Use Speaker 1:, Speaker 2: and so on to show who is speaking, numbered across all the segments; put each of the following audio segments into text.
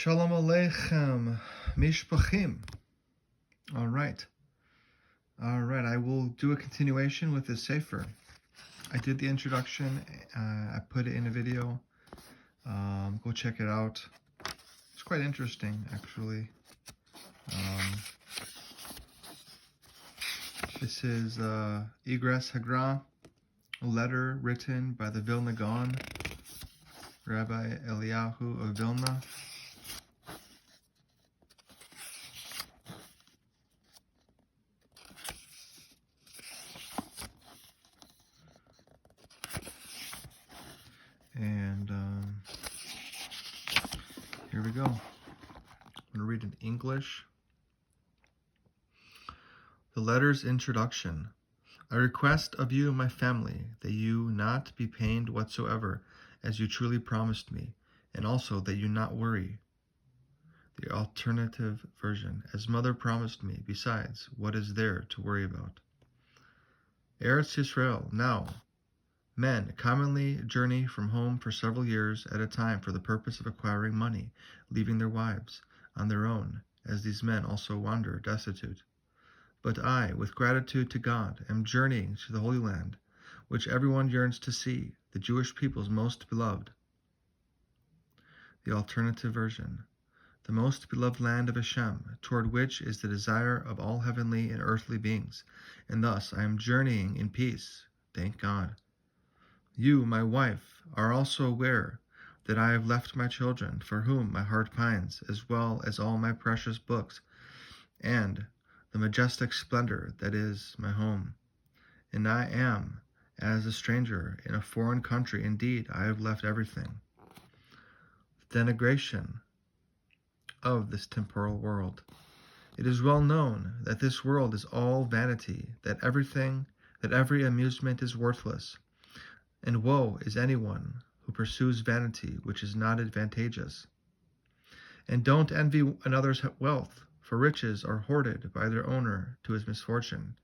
Speaker 1: Shalom Aleichem, Mishpachim. All right. I will do a continuation with this Sefer. I did the introduction. I put it in a video. Go check it out. It's quite interesting, actually. This is Iggeres, HaGra, a letter written by the Vilna Gaon, Rabbi Eliyahu of Vilna. And here we go. I'm going to read in English. The letter's introduction. I request of you, my family, that you not be pained whatsoever, as you truly promised me, and also that you not worry. The alternative version. As mother promised me, besides, what is there to worry about? Eretz Yisrael. Now, men commonly journey from home for several years at a time for the purpose of acquiring money, leaving their wives on their own, as these men also wander destitute. But I, with gratitude to God, am journeying to the Holy Land, which everyone yearns to see, the Jewish people's most beloved. The alternative version. The most beloved land of Hashem, toward which is the desire of all heavenly and earthly beings, and thus I am journeying in peace, thank God. You, my wife, are also aware that I have left my children, for whom my heart pines, as well as all my precious books, and the majestic splendor that is my home. And I am as a stranger in a foreign country. Indeed, I have left everything. The denigration of this temporal world. It is well known that this world is all vanity, that every amusement is worthless, and woe is anyone who pursues vanity which is not advantageous. And don't envy another's wealth, for riches are hoarded by their owner to his misfortune.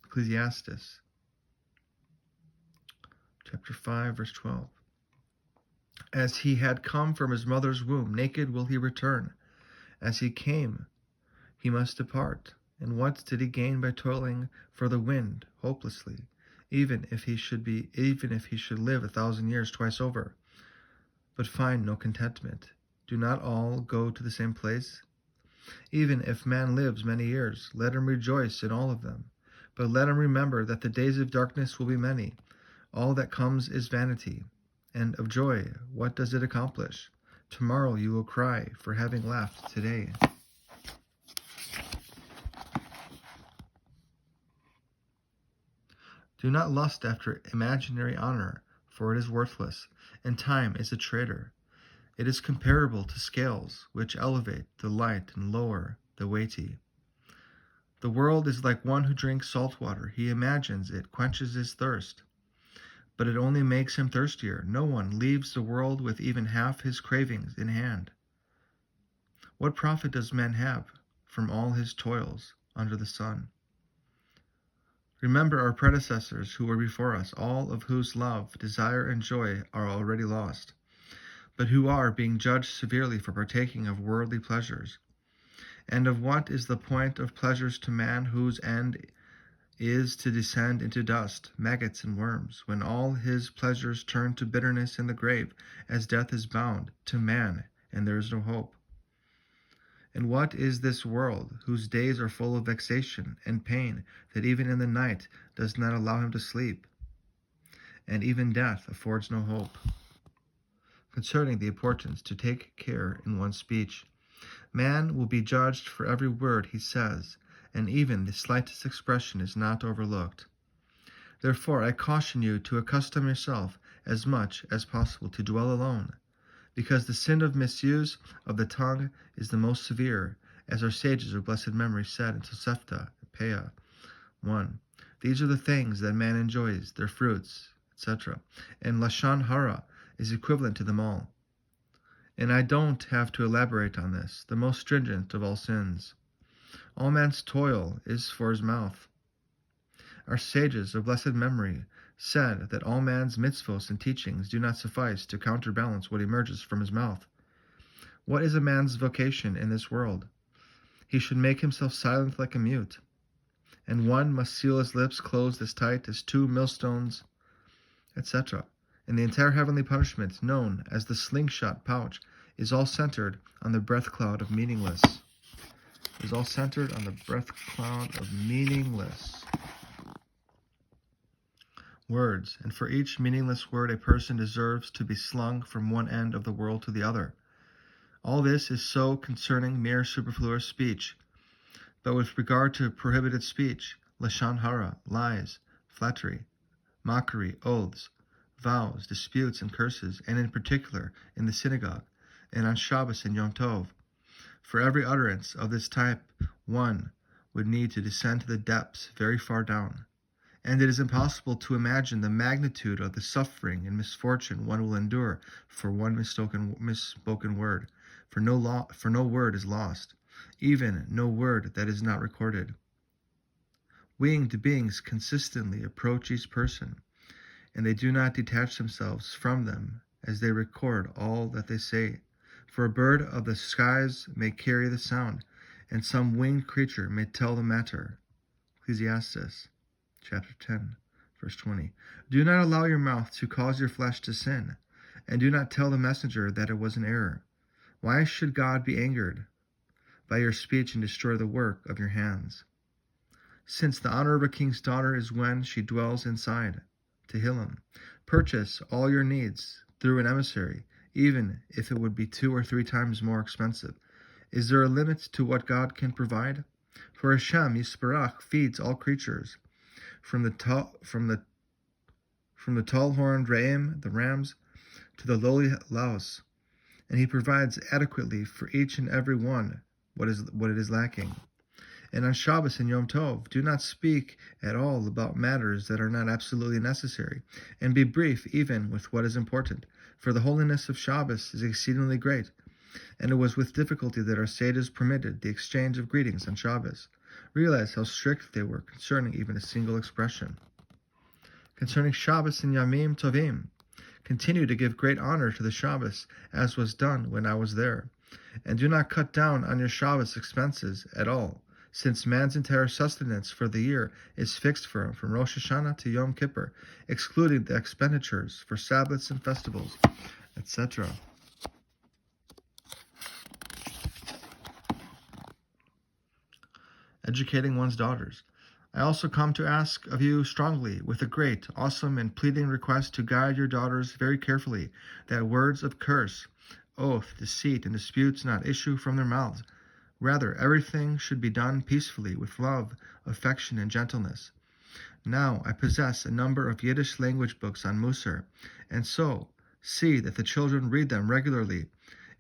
Speaker 1: Ecclesiastes chapter 5, verse 12. As he had come from his mother's womb, naked will he return. As he came, he must depart. And what did he gain by toiling for the wind hopelessly, even if he should live 1,000 years twice over, but find no contentment? Do not all go to the same place? Even if man lives many years, let him rejoice in all of them. But let him remember that the days of darkness will be many. All that comes is vanity. And of joy, what does it accomplish? Tomorrow you will cry for having laughed today. Do not lust after imaginary honor, for it is worthless, and time is a traitor. It is comparable to scales, which elevate the light and lower the weighty. The world is like one who drinks salt water. He imagines it quenches his thirst, but it only makes him thirstier. No one leaves the world with even half his cravings in hand. What profit does man have from all his toils under the sun? Remember our predecessors who were before us, all of whose love, desire, and joy are already lost, but who are being judged severely for partaking of worldly pleasures. And of what is the point of pleasures to man whose end is to descend into dust, maggots, and worms, when all his pleasures turn to bitterness in the grave, as death is bound to man, and there is no hope? And what is this world, whose days are full of vexation and pain, that even in the night does not allow him to sleep, and even death affords no hope? Concerning the importance to take care in one's speech, man will be judged for every word he says, and even the slightest expression is not overlooked. Therefore I caution you to accustom yourself as much as possible to dwell alone, because the sin of misuse of the tongue is the most severe, as our sages of blessed memory said in Tosefta, Peah 1. These are the things that man enjoys, their fruits, etc. And Lashon Hara is equivalent to them all. And I don't have to elaborate on this, the most stringent of all sins. All man's toil is for his mouth. Our sages of blessed memory said that all man's mitzvos and teachings do not suffice to counterbalance what emerges from his mouth. What is a man's vocation in this world? He should make himself silent like a mute, and one must seal his lips closed as tight as two millstones, etc. And the entire heavenly punishment, known as the slingshot pouch, is all centered on the breath cloud of meaningless. Words, and for each meaningless word a person deserves to be slung from one end of the world to the other. All this is so concerning mere superfluous speech. But with regard to prohibited speech, lashon hara, lies, flattery, mockery, oaths, vows, disputes, and curses, and in particular in the synagogue, and on Shabbos and Yom Tov, for every utterance of this type one would need to descend to the depths very far down. And it is impossible to imagine the magnitude of the suffering and misfortune one will endure for one misspoken word. For no word is lost, even no word that is not recorded. Winged beings consistently approach each person, and they do not detach themselves from them as they record all that they say. For a bird of the skies may carry the sound, and some winged creature may tell the matter. Ecclesiastes chapter 10, verse 20. Do not allow your mouth to cause your flesh to sin, and do not tell the messenger that it was an error. Why should God be angered by your speech and destroy the work of your hands? Since the honor of a king's daughter is when she dwells inside. Tehillim. Purchase all your needs through an emissary, even if it would be 2 or 3 times more expensive. Is there a limit to what God can provide? For Hashem Yisparach feeds all creatures, from the tall-horned re'im, the rams, to the lowly louse, and he provides adequately for each and every one what it is lacking. And on Shabbos and Yom Tov, do not speak at all about matters that are not absolutely necessary, and be brief even with what is important. For the holiness of Shabbos is exceedingly great, and it was with difficulty that our sages permitted the exchange of greetings on Shabbos. Realize how strict they were concerning even a single expression. Concerning Shabbos and Yamim Tovim, continue to give great honor to the Shabbos, as was done when I was there. And do not cut down on your Shabbos expenses at all, since man's entire sustenance for the year is fixed for him from Rosh Hashanah to Yom Kippur, excluding the expenditures for Sabbaths and festivals, etc. Educating one's daughters. I also come to ask of you strongly, with a great, awesome, and pleading request to guide your daughters very carefully, that words of curse, oath, deceit, and disputes not issue from their mouths. Rather, everything should be done peacefully, with love, affection, and gentleness. Now, I possess a number of Yiddish language books on Musar, and so see that the children read them regularly,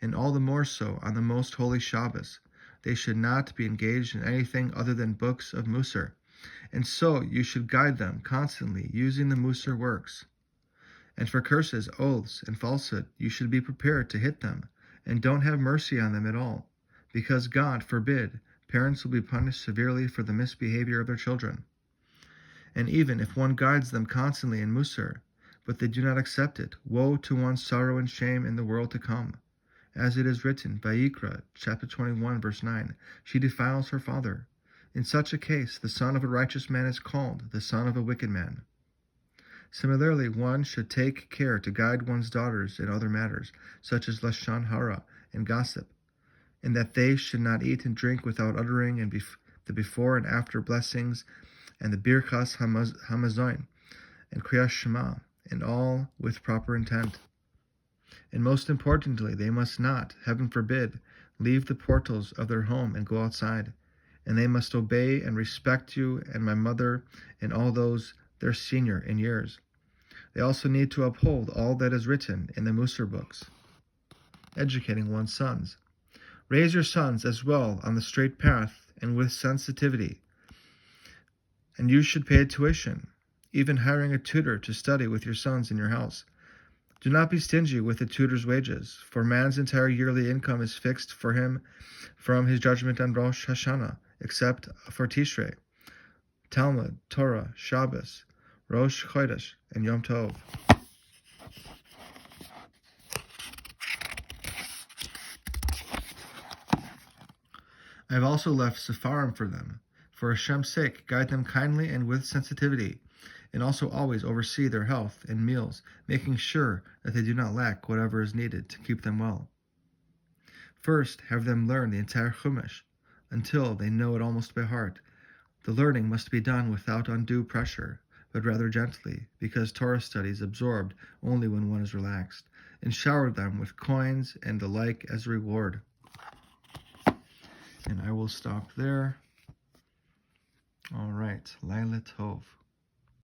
Speaker 1: and all the more so on the most holy Shabbos. They should not be engaged in anything other than books of Musar. And so you should guide them constantly using the Musar works. And for curses, oaths, and falsehood, you should be prepared to hit them, and don't have mercy on them at all, because God forbid parents will be punished severely for the misbehavior of their children. And even if one guides them constantly in Musar, but they do not accept it, woe to one's sorrow and shame in the world to come. As it is written, Vayikra, chapter 21, verse 9, she defiles her father. In such a case, the son of a righteous man is called the son of a wicked man. Similarly, one should take care to guide one's daughters in other matters, such as lashon hara and gossip, and that they should not eat and drink without uttering the before and after blessings, and the birchas hamazon, and kriyas shema, and all with proper intent. And most importantly, they must not, heaven forbid, leave the portals of their home and go outside. And they must obey and respect you and my mother and all those their senior in years. They also need to uphold all that is written in the Musar books. Educating one's sons. Raise your sons as well on the straight path and with sensitivity. And you should pay tuition, even hiring a tutor to study with your sons in your house. Do not be stingy with the tutor's wages, for man's entire yearly income is fixed for him from his judgment on Rosh Hashanah, except for Tishrei, Talmud, Torah, Shabbos, Rosh Chodesh, and Yom Tov. I have also left Sepharim for them. For Hashem's sake, guide them kindly and with sensitivity, and also always oversee their health and meals, making sure that they do not lack whatever is needed to keep them well. First, have them learn the entire Chumash, until they know it almost by heart. The learning must be done without undue pressure, but rather gently, because Torah study is absorbed only when one is relaxed, and shower them with coins and the like as a reward. And I will stop there. All right, Laila Tov.